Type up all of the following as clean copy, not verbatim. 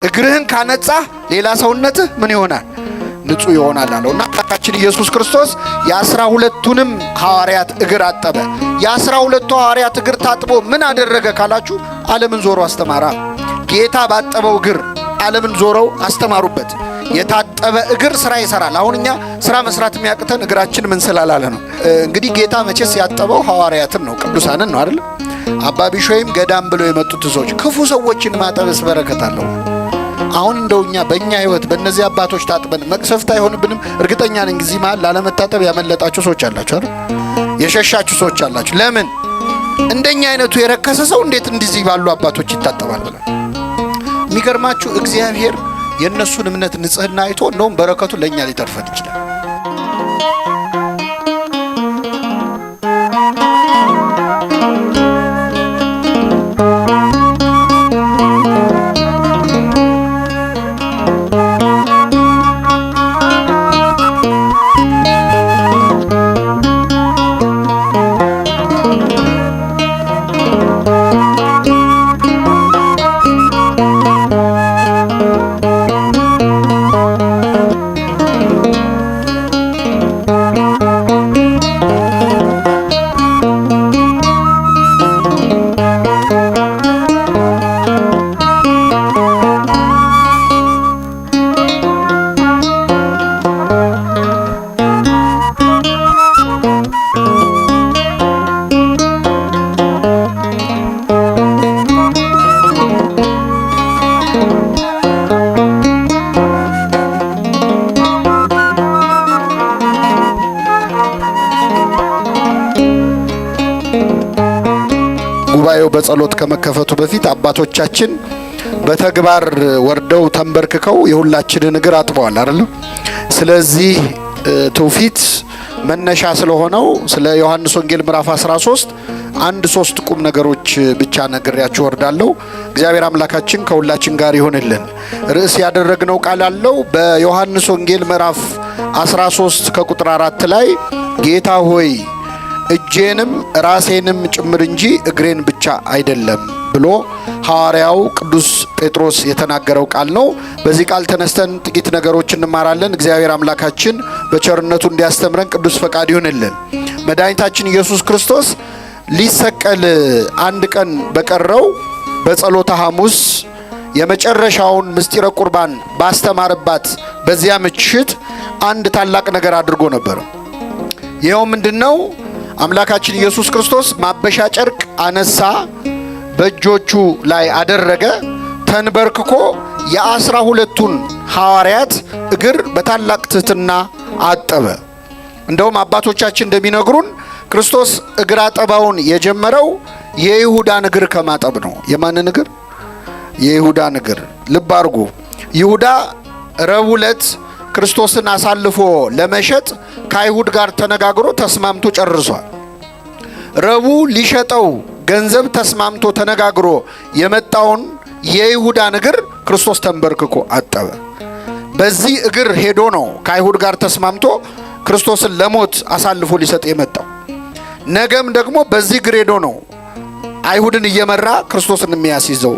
እግርህን ካነጻ ሌላ ሰውነትህ ምን ይሆናል? ንጹህ ይሆናል አለውና አምላካችን ኢየሱስ ክርስቶስ የ12ቱንም ሐዋርያት እግር አጠበ። የ12ቱ ሐዋርያት እግር ታጥቦ ምን አደረገ ካላችሁ ዓለምን ዞሮ አስተማራ። ጌታ ባጠበው እግር ዓለምን ዞረው አስተማሩበት። የታጠበ እግር ስራ ይሰራል። አሁን እኛ ስራ መስራት የሚያቅተን እግራችን ምን ስላላለ ነው። እንግዲህ ጌታ መቼስ ያጠበው ሐዋርያትን ነው፣ ቅዱሳንን ነው አይደል? አባ ቢሾይም ገዳም ብለው የመጡት ሰዎች ክፉ ሰዎችን ማጠብስ በረከት አለው። አሁን እንደውኛ በእኛ ህይወት በእነዚህ አባቶች ታጥበን መቅሰፍት አይሆንብንም? እርግጠኛ ነኝ እዚህ መሃል ላለመታጠብ ያመለጣችሁ ሰዎች አላችሁ አይደል? የሸሻችሁ ሰዎች አላችሁ። ለምን እንደኛ አይነቱ የረከሰ ሰው እንዴት እንደዚህ ባሉ አባቶች ይታጠባል ብለን? የሚገርማችሁ እግዚአብሔር የእነሱን እምነት ንጽህና አይቶ እንደውም በረከቱ ለእኛ ሊተርፈን ይችላል። ጉባኤው በጸሎት ከመከፈቱ በፊት አባቶቻችን በተግባር ወርደው ተንበርክከው የሁላችንን እግር አጥበዋል አይደል? ስለዚህ ትውፊት መነሻ ስለሆነው ስለ ዮሐንስ ወንጌል ምዕራፍ 13 ሶስት ቁም ነገሮች ብቻ ነግሬያችሁ ወርዳለሁ። እግዚአብሔር አምላካችን ከሁላችን ጋር ይሁንልን። ርዕስ ያደረግነው ቃል አለው በዮሐንስ ወንጌል ምዕራፍ 13 ከቁጥር 4 ላይ ጌታ ሆይ እጄንም ራሴንም ጭምር እንጂ እግሬን ብቻ አይደለም ብሎ ሐዋርያው ቅዱስ ጴጥሮስ የተናገረው ቃል ነው። በዚህ ቃል ተነስተን ጥቂት ነገሮች እንማራለን። እግዚአብሔር አምላካችን በቸርነቱ እንዲያስተምረን ቅዱስ ፈቃድ ይሁንልን። መድኃኒታችን ኢየሱስ ክርስቶስ ሊሰቀል አንድ ቀን በቀረው በጸሎተ ሐሙስ የመጨረሻውን ምስጢረ ቁርባን ባስተማረባት በዚያ ምሽት አንድ ታላቅ ነገር አድርጎ ነበር። ይኸው ምንድነው? አምላካችን ኢየሱስ ክርስቶስ ማበሻ ጨርቅ አነሳ፣ በእጆቹ ላይ አደረገ፣ ተንበርክኮ የ12ቱን ሐዋርያት እግር በታላቅ ትሕትና አጠበ። እንደውም አባቶቻችን እንደሚነግሩን ክርስቶስ እግር አጠባውን የጀመረው የይሁዳን እግር ከማጠብ ነው። የማንን እግር? የይሁዳን እግር። ልብ አድርጉ። ይሁዳ ረቡዕ ዕለት ክርስቶስን አሳልፎ ለመሸጥ ከአይሁድ ጋር ተነጋግሮ ተስማምቶ ጨርሷል። ረቡዕ ሊሸጠው ገንዘብ ተስማምቶ ተነጋግሮ የመጣውን የይሁዳን እግር ክርስቶስ ተንበርክኮ አጠበ። በዚህ እግር ሄዶ ነው ከአይሁድ ጋር ተስማምቶ ክርስቶስን ለሞት አሳልፎ ሊሰጥ የመጣው። ነገም ደግሞ በዚህ እግር ሄዶ ነው አይሁድን እየመራ ክርስቶስን የሚያስይዘው።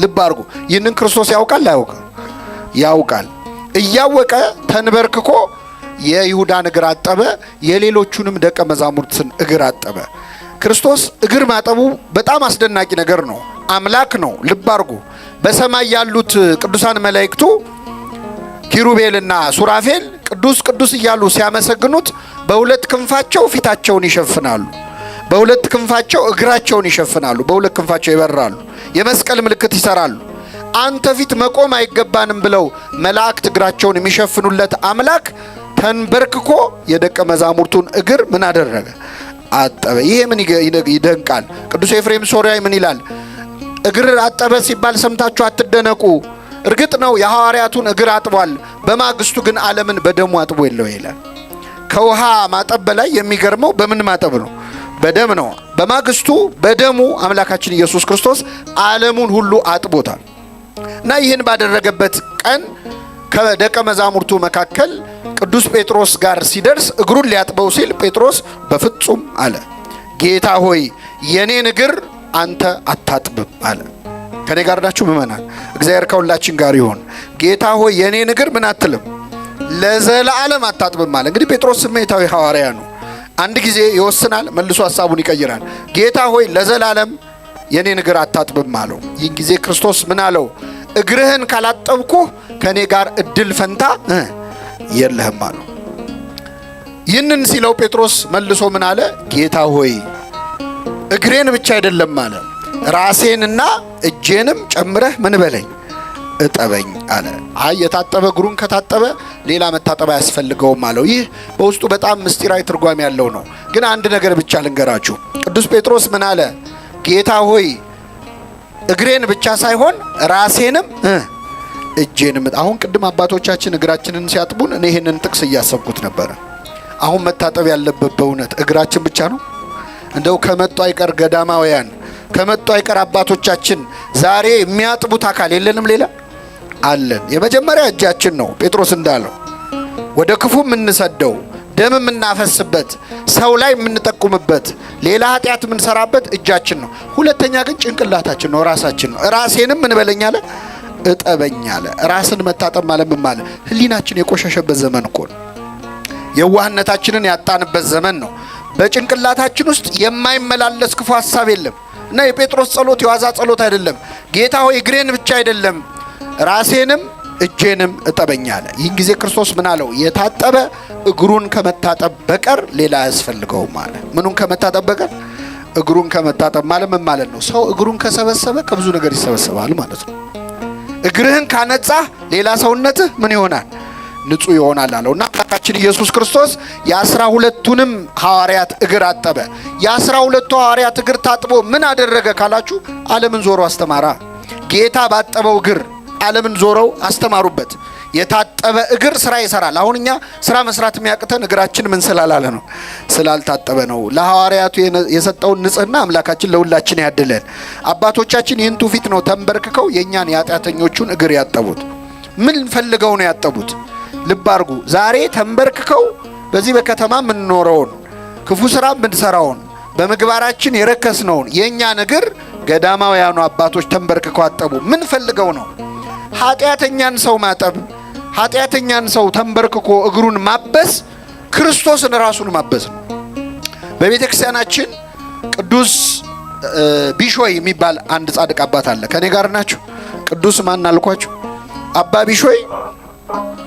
ልብ አድርጉ። ይህንን ክርስቶስ ያውቃል አያውቅም? ያውቃል። እያወቀ ተንበርክኮ የይሁዳን እግር አጠበ፣ የሌሎቹንም ደቀ መዛሙርትን እግር አጠበ። ክርስቶስ እግር ማጠቡ በጣም አስደናቂ ነገር ነው። አምላክ ነው። ልብ አድርጉ። በሰማይ ያሉት ቅዱሳን መላእክቱ ኪሩቤልና ሱራፌል ቅዱስ ቅዱስ እያሉ ሲያመሰግኑት በሁለት ክንፋቸው ፊታቸውን ይሸፍናሉ፣ በሁለት ክንፋቸው እግራቸውን ይሸፍናሉ፣ በሁለት ክንፋቸው ይበራሉ፣ የመስቀል ምልክት ይሰራሉ። አንተ ፊት መቆም አይገባንም ብለው መላእክት እግራቸውን የሚሸፍኑለት አምላክ ተንበርክኮ የደቀ መዛሙርቱን እግር ምን አደረገ? አጠበ። ይሄ ምን ይደንቃል። ቅዱስ ኤፍሬም ሶርያዊ ምን ይላል? እግር አጠበ ሲባል ሰምታችሁ አትደነቁ። እርግጥ ነው የሐዋርያቱን እግር አጥቧል፣ በማግስቱ ግን ዓለምን በደሙ አጥቦ የለው ይላል። ከውሃ ማጠብ በላይ የሚገርመው በምን ማጠብ ነው? በደም ነው። በማግስቱ በደሙ አምላካችን ኢየሱስ ክርስቶስ ዓለሙን ሁሉ አጥቦታል። እና ይህን ባደረገበት ቀን ከደቀ መዛሙርቱ መካከል ቅዱስ ጴጥሮስ ጋር ሲደርስ እግሩን ሊያጥበው ሲል ጴጥሮስ በፍጹም አለ፣ ጌታ ሆይ የኔን እግር አንተ አታጥብም አለ። ከኔ ጋር ናችሁ ምእመናን? እግዚአብሔር ከሁላችን ጋር ይሁን። ጌታ ሆይ የኔን እግር ምን አትልም ለዘላለም አታጥብም አለ። እንግዲህ ጴጥሮስ ስሜታዊ ሐዋርያ ነው። አንድ ጊዜ ይወስናል፣ መልሶ ሐሳቡን ይቀይራል። ጌታ ሆይ ለዘላለም የኔን እግር አታጥብም አለው። ይህን ጊዜ ክርስቶስ ምን አለው? እግርህን ካላጠብኩ ከኔ ጋር እድል ፈንታ የለህም አለው። ይህንን ሲለው ጴጥሮስ መልሶ ምን አለ? ጌታ ሆይ እግሬን ብቻ አይደለም አለ፣ ራሴንና እጄንም ጨምረህ ምን በለኝ እጠበኝ አለ። አይ የታጠበ እግሩን ከታጠበ ሌላ መታጠብ አያስፈልገውም አለው። ይህ በውስጡ በጣም ምስጢራዊ ትርጓሜ ያለው ነው። ግን አንድ ነገር ብቻ ልንገራችሁ። ቅዱስ ጴጥሮስ ምን አለ? ጌታ ሆይ እግሬን ብቻ ሳይሆን ራሴንም እጄንም። አሁን ቅድም አባቶቻችን እግራችንን ሲያጥቡን እኔ ይሄንን ጥቅስ እያሰብኩት ነበረ። አሁን መታጠብ ያለበት በእውነት እግራችን ብቻ ነው? እንደው ከመጡ አይቀር ገዳማውያን ከመጡ አይቀር አባቶቻችን ዛሬ የሚያጥቡት አካል የለንም? ሌላ አለን። የመጀመሪያ እጃችን ነው። ጴጥሮስ እንዳለው ወደ ክፉ የምንሰደው ደም የምናፈስበት ሰው ላይ የምንጠቁምበት ሌላ ኃጢአት የምንሰራበት እጃችን ነው። ሁለተኛ ግን ጭንቅላታችን ነው፣ ራሳችን ነው። ራሴንም ምን በለኝ አለ እጠበኝ አለ። ራስን መታጠብ ማለት ምን ማለት? ህሊናችን የቆሸሸበት ዘመን እኮ ነው። የዋህነታችንን ያጣንበት ዘመን ነው። በጭንቅላታችን ውስጥ የማይመላለስ ክፉ ሐሳብ የለም። እና የጴጥሮስ ጸሎት የዋዛ ጸሎት አይደለም። ጌታ ሆይ እግሬን ብቻ አይደለም ራሴንም እጄንም እጠበኝ አለ። ይህን ጊዜ ክርስቶስ ምን አለው? የታጠበ እግሩን ከመታጠብ በቀር ሌላ አያስፈልገውም አለ። ምኑን ከመታጠብ በቀር? እግሩን ከመታጠብ ማለት ምን ማለት ነው? ሰው እግሩን ከሰበሰበ ከብዙ ነገር ይሰበሰባል ማለት ነው። እግርህን ካነጻህ ሌላ ሰውነትህ ምን ይሆናል? ንጹህ ይሆናል አለው። እና አምላካችን ኢየሱስ ክርስቶስ የ12ቱንም ሐዋርያት እግር አጠበ። የ12ቱ ሐዋርያት እግር ታጥቦ ምን አደረገ ካላችሁ ዓለምን ዞሮ አስተማራ። ጌታ ባጠበው እግር ዓለምን ዞረው አስተማሩበት። የታጠበ እግር ስራ ይሰራል። አሁን እኛ ስራ መስራት የሚያቅተን እግራችን ምን ስላላለ ነው? ስላልታጠበ ነው። ለሐዋርያቱ የሰጠውን ንጽህና አምላካችን ለሁላችን ያድለን። አባቶቻችን ይህን ትውፊት ነው ተንበርክከው የእኛን የኃጢአተኞቹን እግር ያጠቡት። ምን ፈልገው ነው ያጠቡት? ልብ አድርጉ። ዛሬ ተንበርክከው በዚህ በከተማ የምንኖረውን ክፉ ስራ የምንሰራውን በምግባራችን የረከስነውን የእኛን እግር ገዳማውያኑ አባቶች ተንበርክከው አጠቡ። ምን ፈልገው ነው? ኃጢአተኛን ሰው ማጠብ፣ ኃጢአተኛን ሰው ተንበርክኮ እግሩን ማበስ ክርስቶስን ራሱን ማበስ ነው። በቤተ ክርስቲያናችን ቅዱስ ቢሾይ የሚባል አንድ ጻድቅ አባት አለ። ከኔ ጋር ናችሁ? ቅዱስ ማን አልኳችሁ? አባ ቢሾይ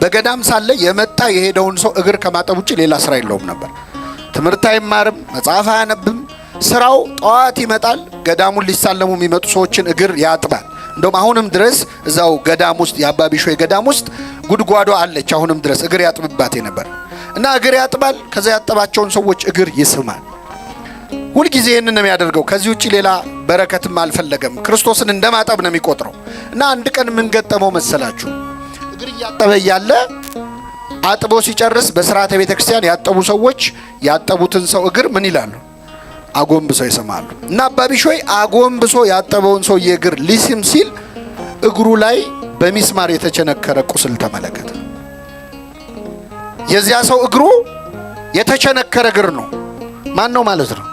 በገዳም ሳለ የመጣ የሄደውን ሰው እግር ከማጠብ ውጭ ሌላ ስራ የለውም ነበር። ትምህርት አይማርም፣ መጽሐፍ አያነብም። ስራው ጠዋት ይመጣል፣ ገዳሙን ሊሳለሙ የሚመጡ ሰዎችን እግር ያጥባል። እንደውም አሁንም ድረስ እዛው ገዳም ውስጥ የአባ ቢሾይ ገዳም ውስጥ ጉድጓዷ አለች። አሁንም ድረስ እግር ያጥብባት ነበር እና እግር ያጥባል። ከዛ ያጠባቸውን ሰዎች እግር ይስማል። ሁልጊዜ ይህንን ነው የሚያደርገው። ከዚህ ውጭ ሌላ በረከትም አልፈለገም። ክርስቶስን እንደማጠብ ነው የሚቆጥረው። እና አንድ ቀን ምን ገጠመው መሰላችሁ? እግር እያጠበ እያለ አጥቦ ሲጨርስ በስርዓተ ቤተ ክርስቲያን ያጠቡ ሰዎች ያጠቡትን ሰው እግር ምን ይላሉ? አጎንብሰው ይስማሉ። እና አባ ቢሾይ አጎንብሶ ያጠበውን ሰው የእግር ሊስም ሲል እግሩ ላይ በሚስማር የተቸነከረ ቁስል ተመለከተ። የዚያ ሰው እግሩ የተቸነከረ እግር ነው። ማን ነው ማለት ነው?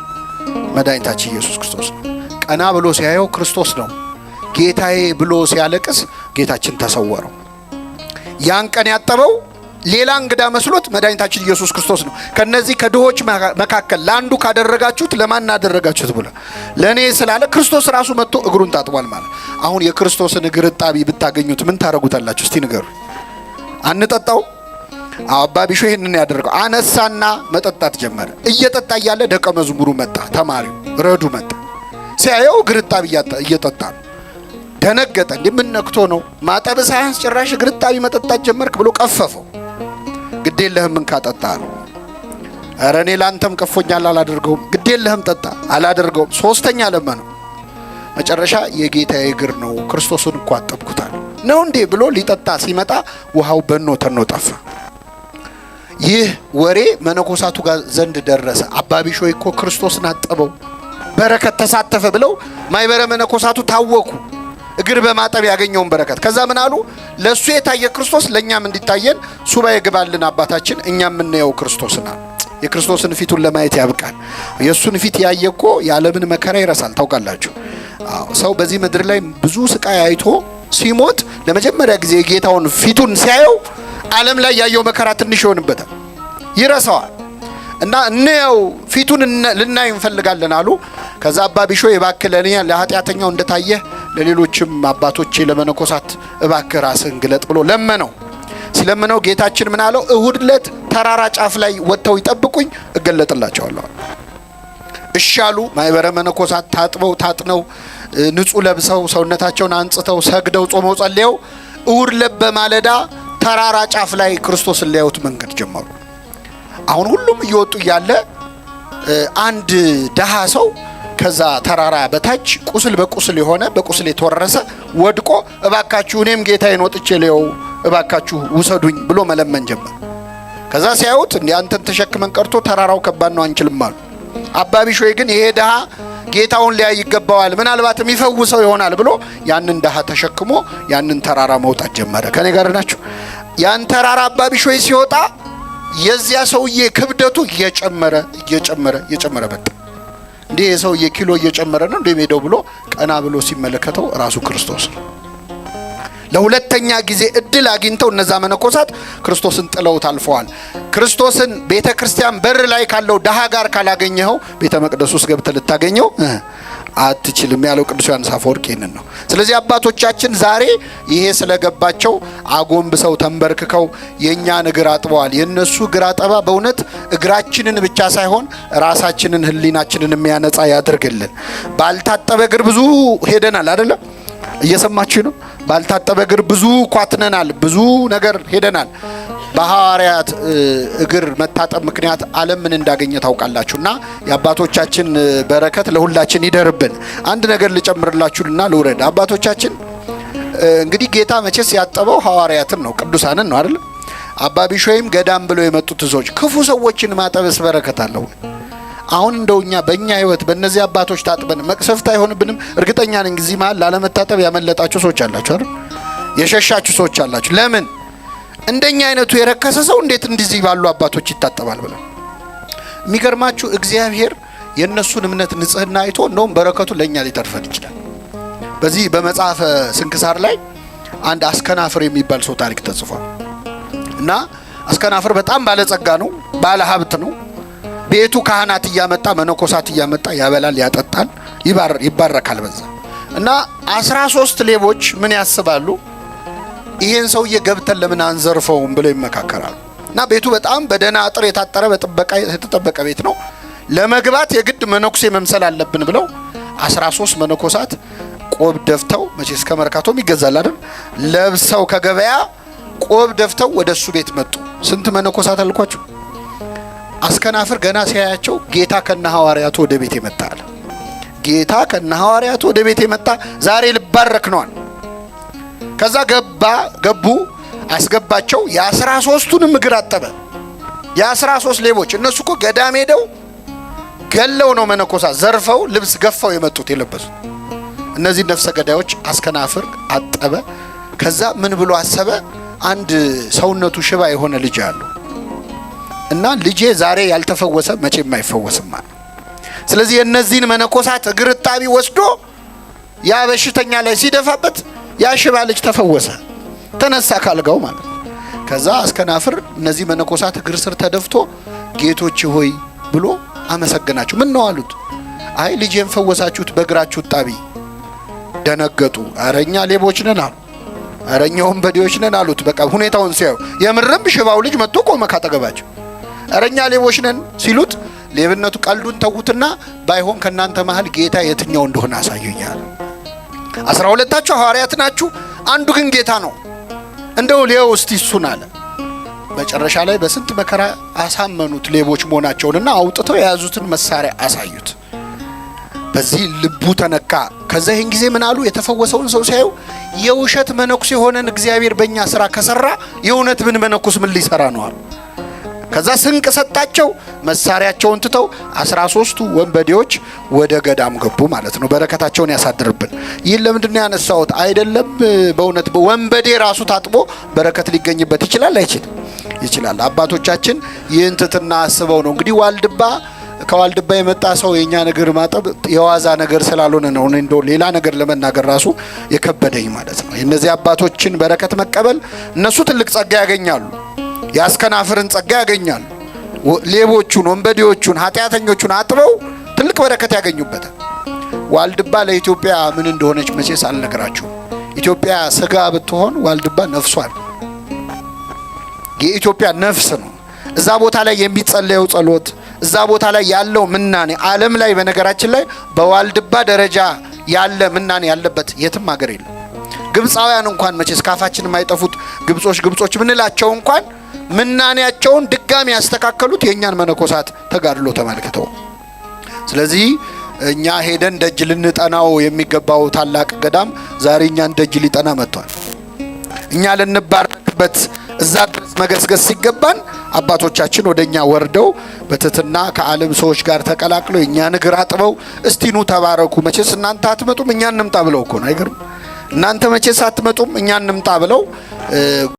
መድኃኒታችን ኢየሱስ ክርስቶስ ነው። ቀና ብሎ ሲያየው ክርስቶስ ነው። ጌታዬ ብሎ ሲያለቅስ ጌታችን ተሰወረው። ያን ቀን ያጠበው ሌላ እንግዳ መስሎት መድኃኒታችን ኢየሱስ ክርስቶስ ነው። ከነዚህ ከድሆች መካከል ለአንዱ ካደረጋችሁት ለማን አደረጋችሁት ብሎ ለእኔ ስላለ ክርስቶስ ራሱ መጥቶ እግሩን ታጥቧል ማለት። አሁን የክርስቶስን እግር እጣቢ ብታገኙት ምን ታደርጉታላችሁ? እስቲ ንገሩ። አንጠጣው? አባ ቢሾይ ይህንን ያደረገው አነሳና መጠጣት ጀመረ። እየጠጣ እያለ ደቀ መዝሙሩ መጣ፣ ተማሪው ረዱ መጣ። ሲያየው እግር እጣቢ እየጠጣ ነው። ደነገጠ። እንዴ ምን ነክቶ ነው? ማጠብ ሳያንስ ጭራሽ እግር እጣቢ መጠጣት ጀመርክ ብሎ ቀፈፈው። ግድ የለህም ምን ካጠጣ ነው? ኧረ እኔ ላንተም ቀፎኛል አላደርገውም። ግድ የለህም ጠጣ። አላደርገውም። ሶስተኛ ለመነው። መጨረሻ የጌታዬ እግር ነው፣ ክርስቶስን እኮ አጠብኩታል ነው እንዴ ብሎ ሊጠጣ ሲመጣ ውሃው በኖ ተኖ ጠፋ። ይህ ወሬ መነኮሳቱ ጋር ዘንድ ደረሰ። አባ ቢሾይ እኮ ክርስቶስን አጠበው፣ በረከት ተሳተፈ ብለው ማይበረ መነኮሳቱ ታወኩ። እግር በማጠብ ያገኘውን በረከት። ከዛ ምን አሉ? ለሱ የታየ ክርስቶስ ለኛም እንዲታየን ሱባኤ ግባልን አባታችን፣ እኛም የምናየው ክርስቶስን አሉ። የክርስቶስን ፊቱን ለማየት ያብቃል። የሱን ፊት ያየ እኮ የዓለምን መከራ ይረሳል። ታውቃላችሁ። ሰው በዚህ ምድር ላይ ብዙ ስቃይ አይቶ ሲሞት ለመጀመሪያ ጊዜ ጌታውን ፊቱን ሲያየው ዓለም ላይ ያየው መከራ ትንሽ ይሆንበታል፣ ይረሳዋል። እና እነው ፊቱን ልናይ እንፈልጋለን አሉ። ከዛ አባ ቢሾይ እባክህ ለኔ ለኃጢአተኛው እንደታየ ለሌሎችም አባቶቼ ለመነኮሳት እባክህ ራስህን ግለጥ ብሎ ለመነው። ሲለምነው ጌታችን ምን አለው? እሁድ ዕለት ተራራ ጫፍ ላይ ወጥተው ይጠብቁኝ እገለጥላቸዋለሁ። እሺ አሉ። ማይበረ መነኮሳት ታጥበው ታጥነው ንጹህ ለብሰው ሰውነታቸውን አንጽተው ሰግደው ጾመው ጸልየው እሁድ ዕለት በማለዳ ተራራ ጫፍ ላይ ክርስቶስን ሊያዩት መንገድ ጀመሩ። አሁን ሁሉም እየወጡ እያለ አንድ ደሃ ሰው ከዛ ተራራ በታች ቁስል በቁስል የሆነ በቁስል የተወረሰ ወድቆ እባካችሁ እኔም ጌታዬን ወጥቼ ልየው እባካችሁ ውሰዱኝ ብሎ መለመን ጀመረ። ከዛ ሲያዩት እንዴ አንተን ተሸክመን ቀርቶ ተራራው ከባድ ነው አንችልም አሉ። አባ ቢሾይ ግን ይሄ ደሃ ጌታውን ሊያይ ይገባዋል፣ ምናልባት የሚፈውሰው ይሆናል ብሎ ያንን ደሃ ተሸክሞ ያንን ተራራ መውጣት ጀመረ። ከኔ ጋር ናችሁ? ያን ተራራ አባ ቢሾይ ሲወጣ የዚያ ሰውዬ ክብደቱ እየጨመረ መጣ። እንዴ የሰውዬ ኪሎ እየጨመረ ነው እንደሚሄደው ብሎ ቀና ብሎ ሲመለከተው ራሱ ክርስቶስ ነው። ለሁለተኛ ጊዜ እድል አግኝተው እነዛ መነኮሳት ክርስቶስን ጥለውት አልፈዋል። ክርስቶስን ቤተ ክርስቲያን በር ላይ ካለው ደሃ ጋር ካላገኘኸው ቤተ መቅደስ ውስጥ ገብተህ ልታገኘው አትችልም ያለው ቅዱስ ዮሐንስ አፈወርቅ ይህንን ነው። ስለዚህ አባቶቻችን ዛሬ ይሄ ስለገባቸው አጎንብሰው ተንበርክከው የእኛን እግር አጥበዋል። የእነሱ እግር አጠባ በእውነት እግራችንን ብቻ ሳይሆን ራሳችንን ሕሊናችንን የሚያነጻ ያድርግልን። ባልታጠበ እግር ብዙ ሄደናል አይደለም? እየሰማችሁ ነው? ባልታጠበ እግር ብዙ ኳትነናል፣ ብዙ ነገር ሄደናል። በሐዋርያት እግር መታጠብ ምክንያት ዓለም ምን እንዳገኘ ታውቃላችሁና የአባቶቻችን በረከት ለሁላችን ይደርብን። አንድ ነገር ልጨምርላችሁና ልውረድ። አባቶቻችን እንግዲህ ጌታ መቼስ ያጠበው ሐዋርያትን ነው፣ ቅዱሳንን ነው አይደል? አባ ቢሾይም ገዳም ብለው የመጡት ሰዎች ክፉ ሰዎችን ማጠብስ በረከት አለው? አሁን እንደውኛ በእኛ ህይወት በእነዚህ አባቶች ታጥበን መቅሰፍት አይሆንብንም? እርግጠኛ ነኝ እዚህ መሀል ላለመታጠብ ያመለጣችሁ ሰዎች አላችሁ አይደል? የሸሻችሁ ሰዎች አላችሁ። ለምን እንደኛ አይነቱ የረከሰ ሰው እንዴት እንደዚህ ባሉ አባቶች ይታጠባል ብለው? የሚገርማችሁ እግዚአብሔር የእነሱን እምነት ንጽህና አይቶ እንደውም በረከቱ ለእኛ ሊተርፈን ይችላል። በዚህ በመጽሐፈ ስንክሳር ላይ አንድ አስከናፍር የሚባል ሰው ታሪክ ተጽፏል። እና አስከናፍር በጣም ባለጸጋ ነው፣ ባለ ሀብት ነው። ቤቱ ካህናት እያመጣ መነኮሳት እያመጣ ያበላል፣ ያጠጣል፣ ይባረካል በዛ። እና 13 ሌቦች ምን ያስባሉ? ይሄን ሰውዬ ገብተን ለምን አንዘርፈውም ብለው ይመካከራሉ። እና ቤቱ በጣም በደህና አጥር የታጠረ በጥበቃ የተጠበቀ ቤት ነው። ለመግባት የግድ መነኩሴ መምሰል አለብን ብለው 13 መነኮሳት ቆብ ደፍተው፣ መቼስ ከመርካቶም ይገዛል አይደል? ለብሰው ከገበያ ቆብ ደፍተው ወደሱ ቤት መጡ። ስንት መነኮሳት አልኳችሁ? አስከናፍር ገና ሲያያቸው ጌታ ከነ ሐዋርያቱ ወደ ቤት የመጣ አለ። ጌታ ከነ ሐዋርያቱ ወደ ቤት የመጣ ዛሬ ልባረክ ነዋል። ከዛ ገቡ አስገባቸው። የ13ቱንም እግር አጠበ። የ13 ሌቦች እነሱ እኮ ገዳም ሄደው ገለው ነው መነኮሳት ዘርፈው ልብስ ገፋው የመጡት የለበሱት። እነዚህ ነፍሰ ገዳዮች አስከናፍር አጠበ። ከዛ ምን ብሎ አሰበ? አንድ ሰውነቱ ሽባ የሆነ ልጅ አለው እና ልጄ ዛሬ ያልተፈወሰ መቼም አይፈወስም ማለት። ስለዚህ የእነዚህን መነኮሳት እግር እጣቢ ወስዶ ያ በሽተኛ ላይ ሲደፋበት ያ ሽባ ልጅ ተፈወሰ፣ ተነሳ ካልጋው ማለት። ከዛ አስከናፍር እነዚህ መነኮሳት እግር ስር ተደፍቶ ጌቶች ሆይ ብሎ አመሰገናቸው። ምን ነው አሉት? አይ ልጄን ፈወሳችሁት በእግራችሁ እጣቢ። ደነገጡ። አረኛ ሌቦች ነን አሉ። አረኛ ወንበዴዎች ነን አሉት። በቃ ሁኔታውን ሲያዩ የምርም ሽባው ልጅ መጥቶ ቆመ ካጠገባቸው። አረኛ ሌቦች ነን ሲሉት ሌብነቱ ቀልዱን ተውትና ባይሆን ከናንተ መሃል ጌታ የትኛው እንደሆነ አሳዩኛል። 12ታችሁ ሐዋርያት ናችሁ፣ አንዱ ግን ጌታ ነው፣ እንደው ሊያው እስቲ እሱን አለ። መጨረሻ ላይ በስንት መከራ አሳመኑት ሌቦች መሆናቸውንና አውጥተው የያዙትን መሳሪያ አሳዩት። በዚህ ልቡ ተነካ። ከዛ ይህን ጊዜ ምን አሉ? የተፈወሰውን ሰው ሲያዩ የውሸት መነኩስ የሆነን እግዚአብሔር በእኛ ስራ ከሰራ የእውነት ምን መነኩስ ምን ሊሰራ ነው አሉ። ከዛ ስንቅ ሰጣቸው። መሳሪያቸውን ትተው 13ቱ ወንበዴዎች ወደ ገዳም ገቡ ማለት ነው። በረከታቸውን ያሳድርብን። ይህን ለምንድን ነው ያነሳሁት? አይደለም በእውነት ወንበዴ ራሱ ታጥቦ በረከት ሊገኝበት ይችላል አይችልም? ይችላል። አባቶቻችን ይህን ትሕትና አስበው ነው እንግዲህ ዋልድባ ከዋልድባ የመጣ ሰው የኛን እግር ማጠብ የዋዛ ነገር ስላልሆነ ነው እንደው ሌላ ነገር ለመናገር ራሱ የከበደኝ ማለት ነው። የእነዚህ አባቶችን በረከት መቀበል እነሱ ትልቅ ጸጋ ያገኛሉ። የአስከናፍርን ጸጋ ያገኛሉ። ሌቦቹን፣ ወንበዴዎቹን፣ ኃጢአተኞቹን አጥበው ትልቅ በረከት ያገኙበታል። ዋልድባ ለኢትዮጵያ ምን እንደሆነች መቼስ አልነግራችሁም። ኢትዮጵያ ስጋ ብትሆን ዋልድባ ነፍሷ ነው። የኢትዮጵያ ነፍስ ነው። እዛ ቦታ ላይ የሚጸለየው ጸሎት፣ እዛ ቦታ ላይ ያለው ምናኔ ዓለም ላይ በነገራችን ላይ በዋልድባ ደረጃ ያለ ምናኔ ያለበት የትም ሀገር የለም። ግብፃውያን እንኳን መቼስ ካፋችን የማይጠፉት ግብጾች ምንላቸው እንኳን ምናኔያቸውን ድጋሚ ያስተካከሉት የእኛን መነኮሳት ተጋድሎ ተመልክተው። ስለዚህ እኛ ሄደን ደጅ ልንጠናው የሚገባው ታላቅ ገዳም ዛሬ እኛን ደጅ ሊጠና መጥቷል። እኛ ልንባረክበት እዛ ድረስ መገስገስ ሲገባን አባቶቻችን ወደኛ ወርደው በትህትና ከዓለም ሰዎች ጋር ተቀላቅለው የእኛን እግር አጥበው እስቲኑ ተባረኩ፣ መቼስ እናንተ አትመጡም እኛ እንምጣ ብለው እኮ ነው። አይገርም? እናንተ መቼስ አትመጡም እኛ እንምጣ ብለው